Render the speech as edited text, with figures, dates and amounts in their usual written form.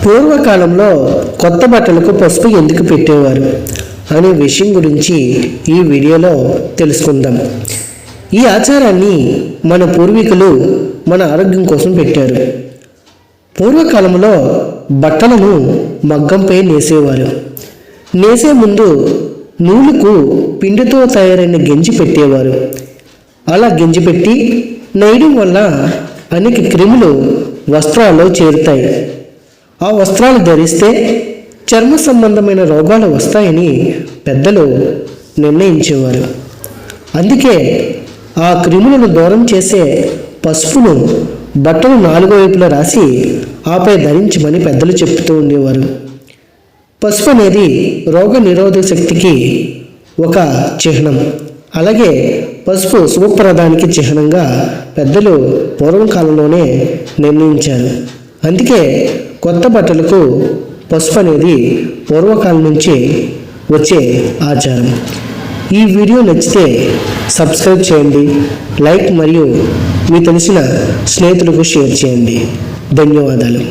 పూర్వకాలంలో కొత్త బట్టలకు పసుపు ఎందుకు పెట్టేవారు అనే విషయం గురించి ఈ వీడియోలో తెలుసుకుందాం. ఈ ఆచారాన్ని మన పూర్వీకులు మన ఆరోగ్యం కోసం పెట్టారు. పూర్వకాలంలో బట్టలను మగ్గంపై నేసేవారు. నేసే ముందు నూలుకు పిండితో తయారైన గెంజి పెట్టేవారు. అలా గెంజి పెట్టి నేయడం వల్ల అనేక క్రిములు వస్త్రాల్లో చేరుతాయి. ఆ వస్త్రాలు ధరిస్తే చర్మ సంబంధమైన రోగాలు వస్తాయని పెద్దలు నిర్ణయించేవారు. అందుకే ఆ క్రిములను దూరం చేసే పసుపును బట్టలు 4 వైపులా రాసి ఆపై ధరించమని పెద్దలు చెప్తూ ఉండేవారు. పసుపు అనేది రోగ నిరోధక శక్తికి ఒక చిహ్నం. అలాగే పసుపు శుభప్రదానికి చిహ్నంగా పెద్దలు పూర్వకాలంలోనే నిర్ణయించారు. అందుకే కొత్త బట్టలకు పసుపు అనేది పూర్వకాలం నుంచి వచ్చే ఆచారం. ఈ వీడియో నచ్చితే సబ్స్క్రైబ్ చేయండి, లైక్ మరియు మీ తెలిసిన స్నేహితులకు షేర్ చేయండి. ధన్యవాదాలు.